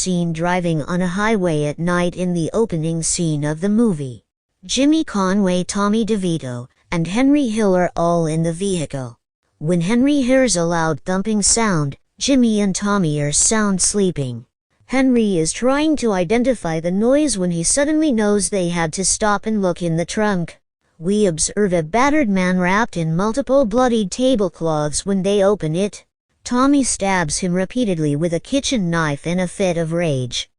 seen driving on a highway at night in the opening scene of the movie. Jimmy Conway, Tommy DeVito, and Henry Hill are all in the vehicle. When Henry hears a loud thumping sound, Jimmy and Tommy are sound sleeping. Henry is trying to identify the noise when he suddenly knows they had to stop and look in the trunk. We observe a battered man wrapped in multiple bloodied tablecloths when they open it. Tommy stabs him repeatedly with a kitchen knife in a fit of rage.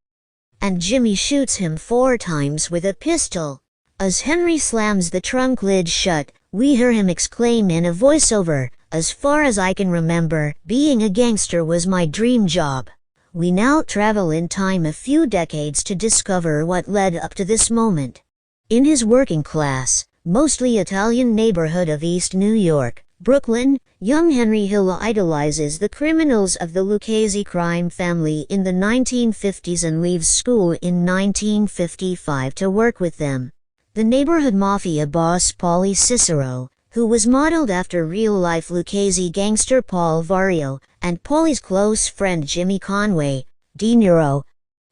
And Jimmy shoots him 4 times with a pistol. As Henry slams the trunk lid shut, we hear him exclaim in a voiceover, "As far as I can remember, being a gangster was my dream job." We now travel in time a few decades to discover what led up to this moment. In his working class, mostly Italian neighborhood of East New York, Brooklyn, young Henry Hill idolizes the criminals of the Lucchese crime family in the 1950s and leaves school in 1955 to work with them. The neighborhood mafia boss Paulie Cicero, who was modeled after real-life Lucchese gangster Paul Vario, and Paulie's close friend Jimmy Conway, De Niro,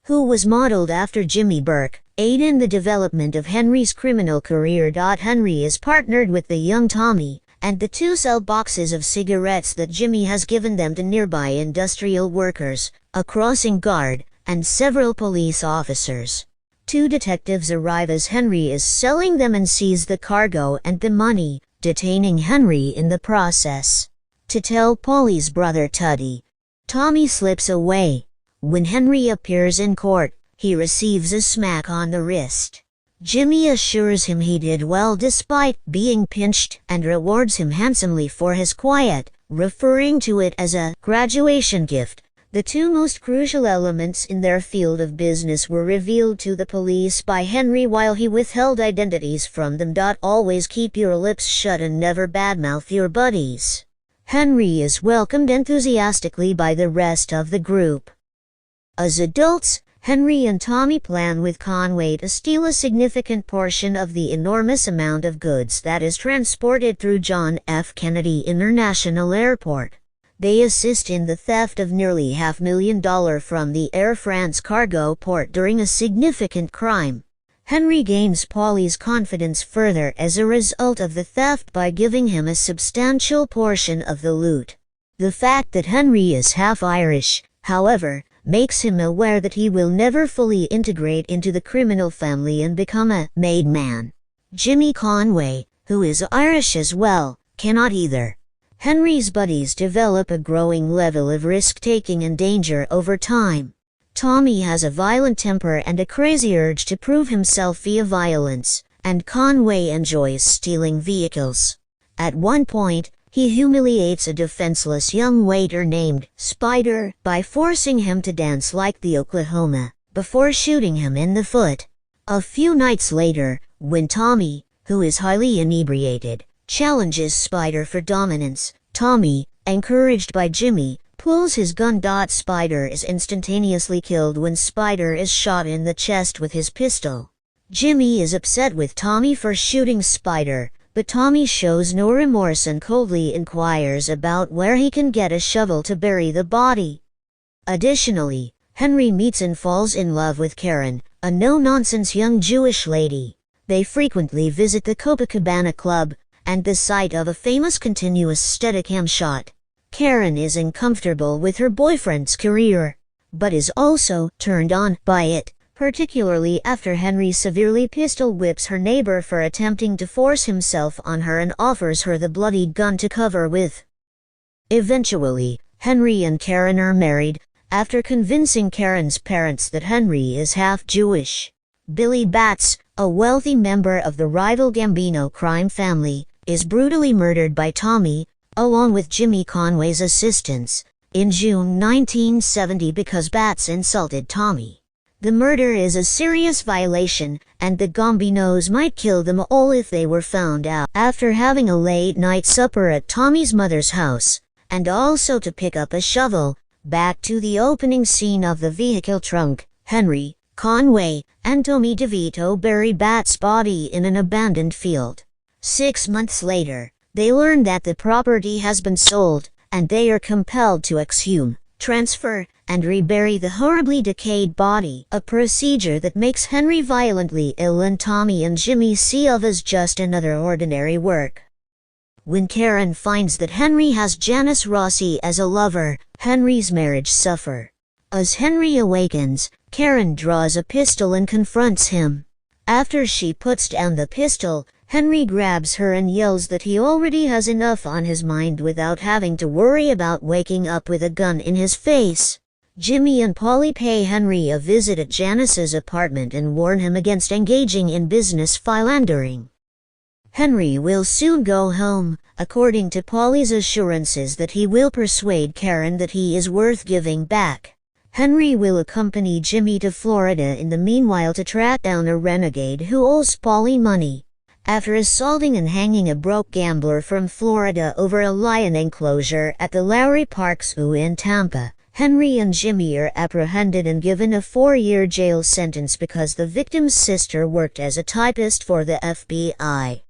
who was modeled after Jimmy Burke, aid in the development of Henry's criminal career. Henry is partnered with the young Tommy, and the two sell boxes of cigarettes that Jimmy has given them to nearby industrial workers, a crossing guard, and several police officers. 2 detectives arrive as Henry is selling them and seize the cargo and the money, detaining Henry in the process. To tell Paulie's brother Tuddy, Tommy slips away. When Henry appears in court, he receives a smack on the wrist. Jimmy assures him he did well despite being pinched and rewards him handsomely for his quiet, referring to it as a graduation gift. The 2 most crucial elements in their field of business were revealed to the police by Henry while he withheld identities from them. Always keep your lips shut and never badmouth your buddies. Henry is welcomed enthusiastically by the rest of the group. As adults, Henry and Tommy plan with Conway to steal a significant portion of the enormous amount of goods that is transported through John F. Kennedy International Airport. They assist in the theft of nearly $500,000 from the Air France cargo port during a significant crime. Henry gains Paulie's confidence further as a result of the theft by giving him a substantial portion of the loot. The fact that Henry is half Irish, however, makes him aware that he will never fully integrate into the criminal family and become a made man. Jimmy Conway, who is Irish as well, cannot either. Henry's buddies develop a growing level of risk-taking and danger over time. Tommy has a violent temper and a crazy urge to prove himself via violence, and Conway enjoys stealing vehicles. At one point, he humiliates a defenseless young waiter named Spider by forcing him to dance like the Oklahoma, before shooting him in the foot. A few nights later, when Tommy, who is highly inebriated, challenges Spider for dominance, Tommy, encouraged by Jimmy, pulls his gun. Spider is instantaneously killed when Spider is shot in the chest with his pistol. Jimmy is upset with Tommy for shooting Spider, but Tommy shows no remorse and coldly inquires about where he can get a shovel to bury the body. Additionally, Henry meets and falls in love with Karen, a no-nonsense young Jewish lady. They frequently visit the Copacabana Club, and the site of a famous continuous Steadicam shot. Karen is uncomfortable with her boyfriend's career, but is also turned on by it, particularly after Henry severely pistol whips her neighbor for attempting to force himself on her and offers her the bloodied gun to cover with. Eventually, Henry and Karen are married, after convincing Karen's parents that Henry is half Jewish. Billy Batts, a wealthy member of the rival Gambino crime family, is brutally murdered by Tommy, along with Jimmy Conway's assistants, in June 1970 because Batts insulted Tommy. The murder is a serious violation, and the Gambinos might kill them all if they were found out. After having a late-night supper at Tommy's mother's house, and also to pick up a shovel, back to the opening scene of the vehicle trunk, Henry, Conway, and Tommy DeVito bury Batts' body in an abandoned field. 6 months later, they learn that the property has been sold, and they are compelled to exhume transfer, and rebury the horribly decayed body, a procedure that makes Henry violently ill and Tommy and Jimmy see of as just another ordinary work. When Karen finds that Henry has Janice Rossi as a lover, Henry's marriage suffers. As Henry awakens, Karen draws a pistol and confronts him. After she puts down the pistol, Henry grabs her and yells that he already has enough on his mind without having to worry about waking up with a gun in his face. Jimmy and Polly pay Henry a visit at Janice's apartment and warn him against engaging in business philandering. Henry will soon go home, according to Polly's assurances that he will persuade Karen that he is worth giving back. Henry will accompany Jimmy to Florida in the meanwhile to track down a renegade who owes Polly money. After assaulting and hanging a broke gambler from Florida over a lion enclosure at the Lowry Park Zoo in Tampa, Henry and Jimmy are apprehended and given a 4-year jail sentence because the victim's sister worked as a typist for the FBI.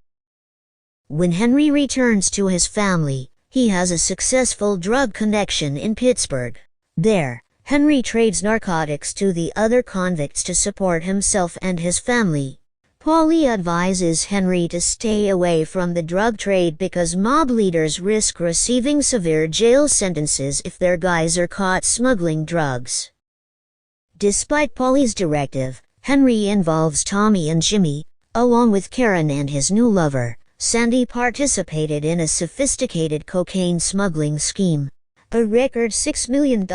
When Henry returns to his family, he has a successful drug connection in Pittsburgh. There, Henry trades narcotics to the other convicts to support himself and his family. Polly advises Henry to stay away from the drug trade because mob leaders risk receiving severe jail sentences if their guys are caught smuggling drugs. Despite Polly's directive, Henry involves Tommy and Jimmy, along with Karen and his new lover. Sandy participated in a sophisticated cocaine smuggling scheme. A record $6 million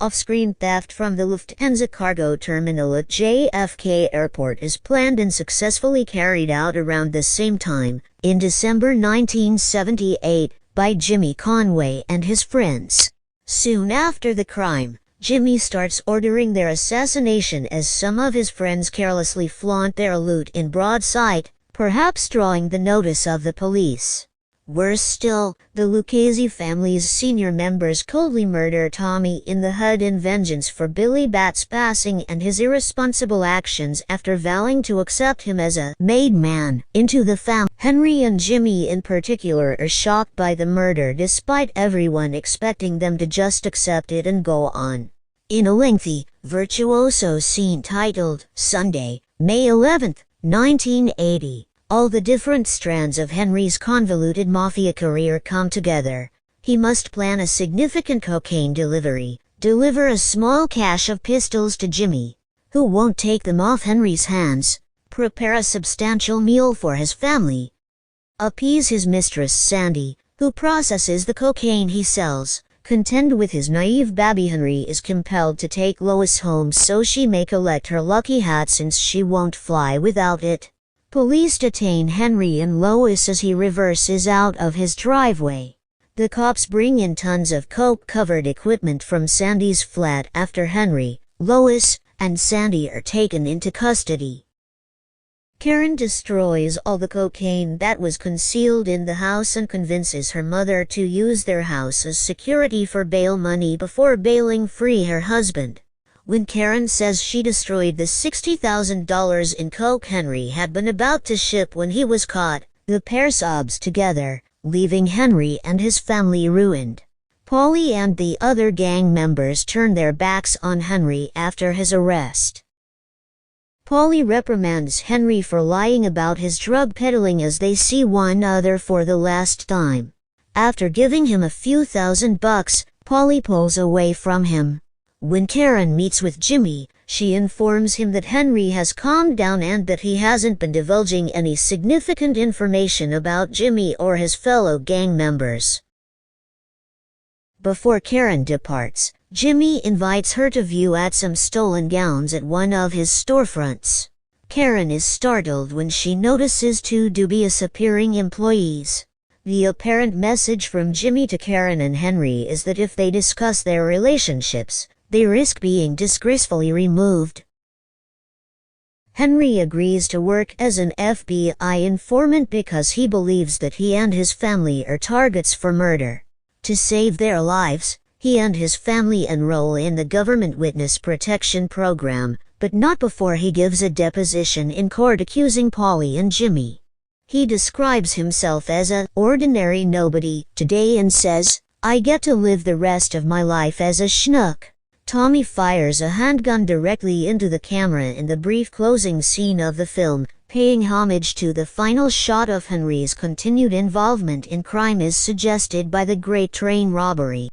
off-screen theft from the Lufthansa cargo terminal at JFK Airport is planned and successfully carried out around the same time, in December 1978, by Jimmy Conway and his friends. Soon after the crime, Jimmy starts ordering their assassination as some of his friends carelessly flaunt their loot in broad sight, perhaps drawing the notice of the police. Worse still, the Lucchese family's senior members coldly murder Tommy in the hood in vengeance for Billy Bat's passing and his irresponsible actions after vowing to accept him as a made man into the family. Henry and Jimmy in particular are shocked by the murder despite everyone expecting them to just accept it and go on. In a lengthy, virtuoso scene titled Sunday, May 11, 1980, all the different strands of Henry's convoluted mafia career come together. He must plan a significant cocaine delivery, deliver a small cache of pistols to Jimmy, who won't take them off Henry's hands, prepare a substantial meal for his family, appease his mistress Sandy, who processes the cocaine he sells, contend with his naive baby. Henry is compelled to take Lois home so she may collect her lucky hat since she won't fly without it. Police detain Henry and Lois as he reverses out of his driveway. The cops bring in tons of coke-covered equipment from Sandy's flat after Henry, Lois, and Sandy are taken into custody. Karen destroys all the cocaine that was concealed in the house and convinces her mother to use their house as security for bail money before bailing free her husband. When Karen says she destroyed the $60,000 in coke Henry had been about to ship when he was caught, the pair sobs together, leaving Henry and his family ruined. Polly and the other gang members turn their backs on Henry after his arrest. Polly reprimands Henry for lying about his drug peddling as they see one another for the last time. After giving him a few $1,000, Polly pulls away from him. When Karen meets with Jimmy, she informs him that Henry has calmed down and that he hasn't been divulging any significant information about Jimmy or his fellow gang members. Before Karen departs, Jimmy invites her to view at some stolen gowns at one of his storefronts. Karen is startled when she notices two dubious-appearing employees. The apparent message from Jimmy to Karen and Henry is that if they discuss their relationships, they risk being disgracefully removed. Henry agrees to work as an FBI informant because he believes that he and his family are targets for murder. To save their lives, he and his family enroll in the government witness protection program, but not before he gives a deposition in court accusing Polly and Jimmy. He describes himself as an ordinary nobody today and says, I get to live the rest of my life as a schnook. Tommy fires a handgun directly into the camera in the brief closing scene of the film, paying homage to the final shot of Henry's continued involvement in crime as suggested by the Great Train Robbery.